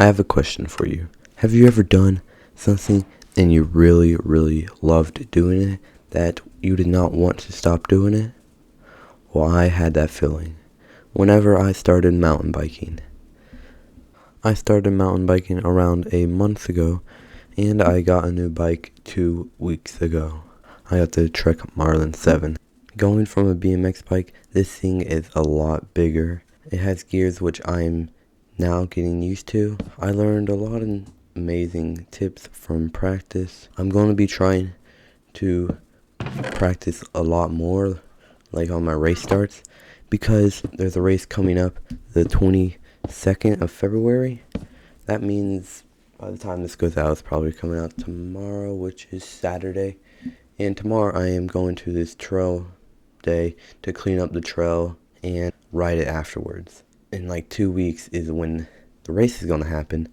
I have a question for you. Have you ever done something and you really, really loved doing it that you did not want to stop doing it? Well, I had that feeling whenever I started mountain biking. I started mountain biking around a month ago, and I got a new bike 2 weeks ago. I got the Trek Marlin 7. Going from a BMX bike, this thing is a lot bigger. It has gears which I'm now getting used to. I learned a lot of amazing tips from practice. I'm going to be trying to practice a lot more, like on my race starts, because there's a race coming up the 22nd of February. That means by the time this goes out, it's probably coming out tomorrow, which is Saturday. And tomorrow I am going to this trail day to clean up the trail and ride it afterwards. In like 2 weeks is when the race is going to happen,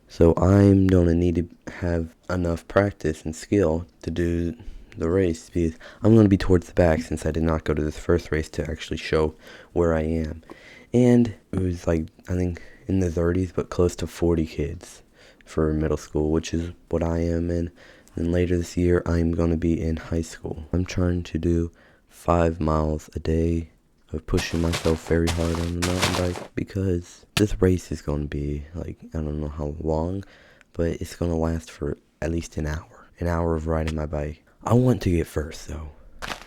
so I'm going to need to have enough practice and skill to do the race, because I'm going to be towards the back since I did not go to this first race to actually show where I am. And it was like, I think in the 30s, but close to 40 kids for middle school, which is what I am in. And later this year I'm going to be in high school. I'm trying to do 5 miles a day of pushing myself very hard on the mountain bike, because this race is going to be like, I don't know how long, but it's going to last for at least an hour of riding my bike. I want to get first though,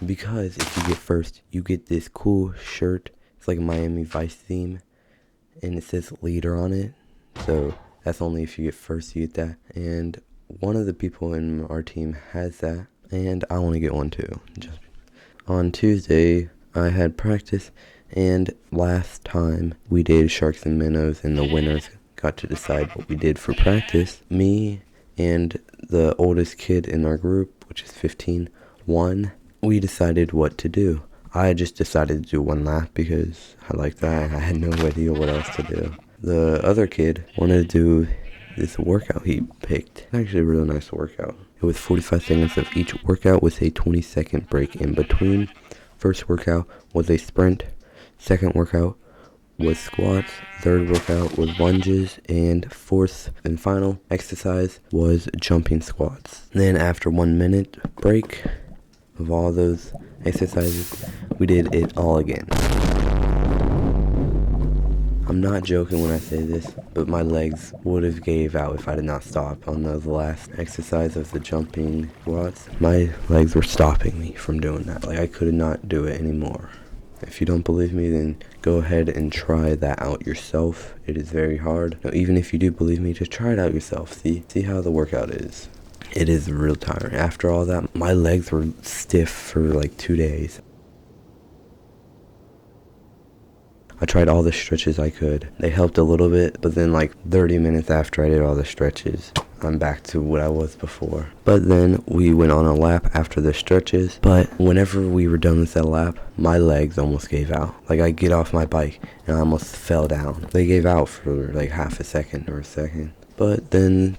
because if you get first, you get this cool shirt. It's like a Miami Vice theme, and it says leader on it, so that's only if you get first you get that. And one of the people in our team has that, and I want to get one too. Just on Tuesday I had practice, and last time we did sharks and minnows, and the winners got to decide what we did for practice. Me and the oldest kid in our group, which is 15, we decided what to do. I just decided to do 1 lap because I like that. I had no idea what else to do. The other kid wanted to do this workout he picked. It's actually a really nice workout. It was 45 seconds of each workout with a 20-second break in between. First workout was a sprint, second workout was squats, third workout was lunges, and fourth and final exercise was jumping squats. Then after 1 minute break of all those exercises, we did it all again. I'm not joking when I say this, but my legs would have gave out if I did not stop on the last exercise of the jumping squats. My legs were stopping me from doing that. Like, I could not do it anymore. If you don't believe me, then go ahead and try that out yourself. It is very hard. Now, even if you do believe me, just try it out yourself. See how the workout is. It is real tiring. After all that, my legs were stiff for like 2 days. I tried all the stretches I could. They helped a little bit, but then like 30 minutes after I did all the stretches, I'm back to what I was before. But then we went on a lap after the stretches, but whenever we were done with that lap, my legs almost gave out. Like, I get off my bike and I almost fell down. They gave out for like half a second or a second. But then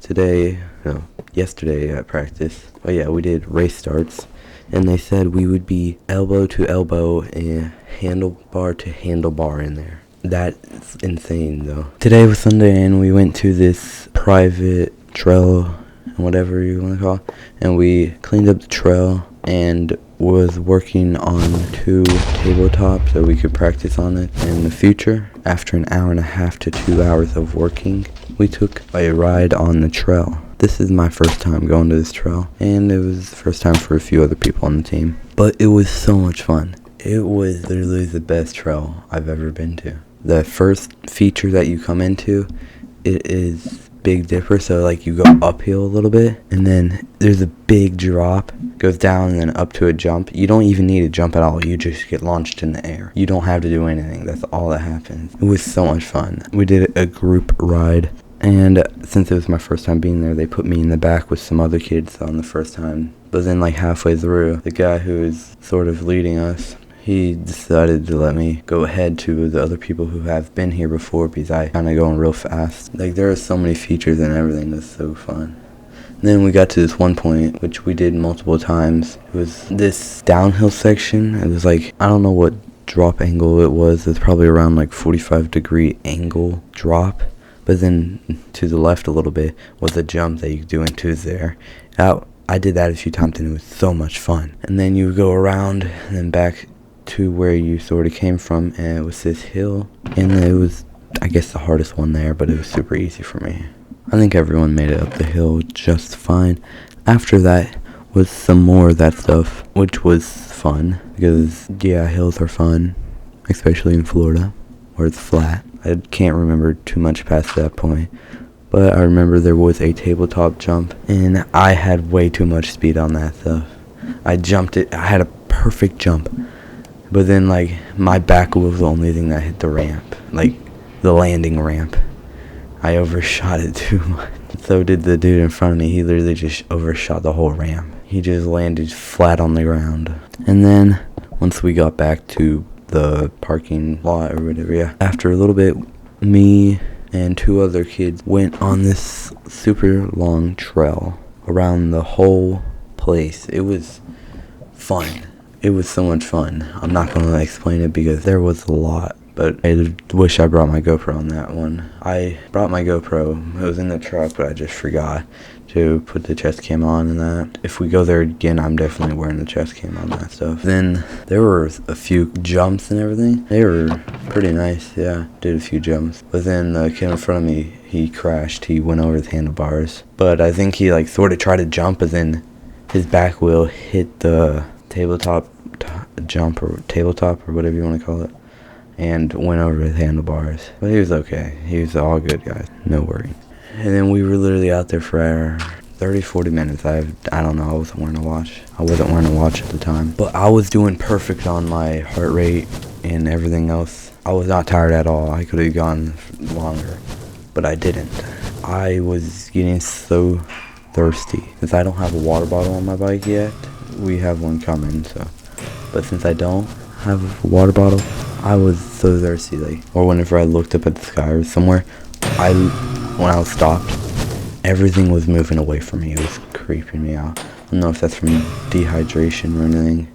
yesterday at practice, we did race starts, and they said we would be elbow to elbow and handlebar to handlebar in there. That's insane though. Today was Sunday, and we went to this private trail, whatever you want to call it, and we cleaned up the trail and was working on 2 tabletops so we could practice on it in the future. After an hour and a half to 2 hours of working, we took a ride on the trail. This is my first time going to this trail, and it was the first time for a few other people on the team. But it was so much fun. It was literally the best trail I've ever been to. The first feature that you come into, it is Big Dipper, so like you go uphill a little bit, and then there's a big drop, goes down and then up to a jump. You don't even need to jump at all. You just get launched in the air. You don't have to do anything. That's all that happens. It was so much fun. We did a group ride, and since it was my first time being there, they put me in the back with some other kids on the first time. But then like halfway through, the guy who was sort of leading us, he decided to let me go ahead to the other people who have been here before, because I kind of going real fast. Like, there are so many features and everything that's so fun. And then we got to this one point, which we did multiple times. It was this downhill section. It was like, I don't know what drop angle it was. It's probably around like 45-degree angle drop. but then to the left a little bit was a jump that you could do into there. I did that a few times and it was so much fun. And then you go around and then back to where you sort of came from, and it was this hill, and it was, I guess, the hardest one there, but it was super easy for me. I think everyone made it up the hill just fine. After that was some more of that stuff, which was fun, because yeah, hills are fun, especially in Florida where it's flat. I can't remember too much past that point, but I remember there was a tabletop jump, and I had way too much speed on that stuff. I jumped it, I had a perfect jump, but then like my back was the only thing that hit the ramp, like the landing ramp. I overshot it too much. So did the dude in front of me. He literally just overshot the whole ramp. He just landed flat on the ground. And then once we got back to the parking lot or whatever, yeah, after a little bit, me and 2 other kids went on this super long trail around the whole place. It was fun. It was so much fun. I'm not going to explain it because there was a lot, but I wish I brought my GoPro on that one. I brought my GoPro. It was in the truck, but I just forgot to put the chest cam on and that. If we go there again, I'm definitely wearing the chest cam on that stuff. Then there were a few jumps and everything. They were pretty nice, yeah. Did a few jumps. But then the kid in front of me, he crashed. He went over the handlebars. But I think he like sort of tried to jump, but then his back wheel hit the tabletop or whatever you want to call it, and went over his handlebars. But he was okay. He was all good, guys. No worry. And then we were literally out there for 30-40 minutes. I don't know. I wasn't wearing a watch. At the time. But I was doing perfect on my heart rate and everything else. I was not tired at all. I could have gone longer, but I didn't. I was getting so thirsty. Since I don't have a water bottle on my bike yet, we have one coming, so. But since I don't have a water bottle, I was so thirsty, like, or whenever I looked up at the sky or somewhere, when I was stopped, everything was moving away from me. It was creeping me out. I don't know if that's from dehydration or anything,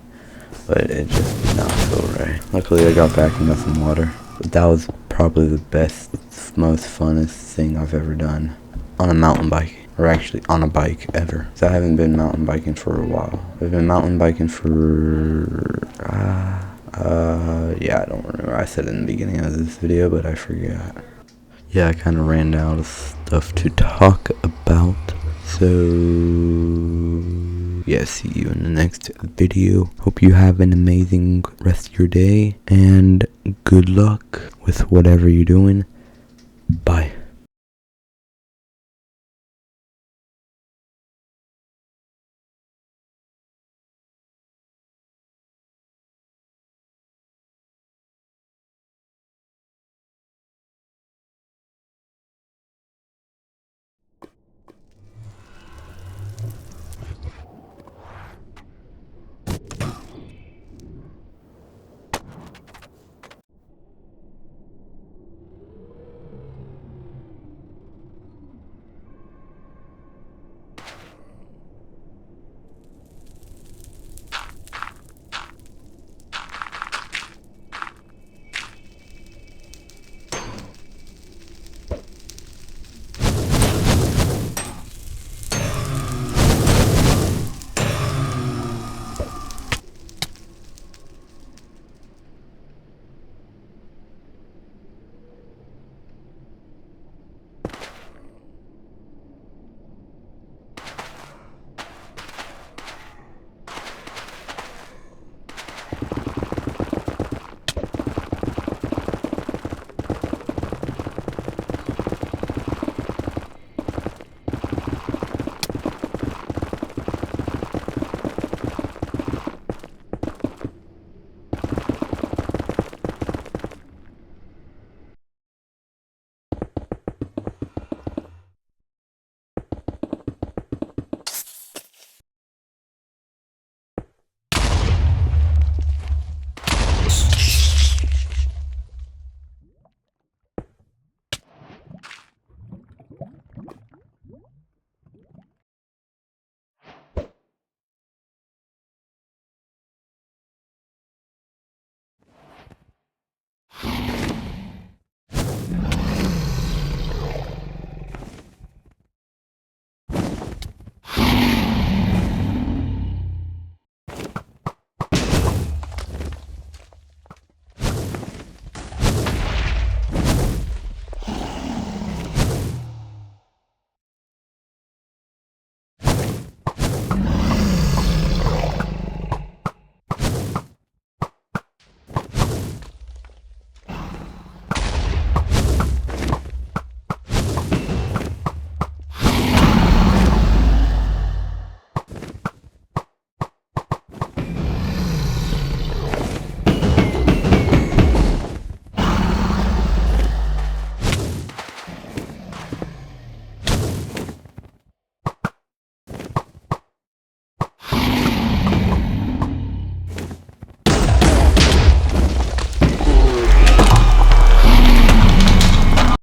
but it just did not feel right. Luckily, I got back and got some water. But that was probably the best, most funnest thing I've ever done on a mountain bike. Or actually on a bike ever. So I haven't been mountain biking for a while. I've been mountain biking for yeah, I don't remember. I said it in the beginning of this video, but I forgot. Yeah, I kind of ran out of stuff to talk about. So yeah, see you in the next video. Hope you have an amazing rest of your day, and good luck with whatever you're doing. Bye.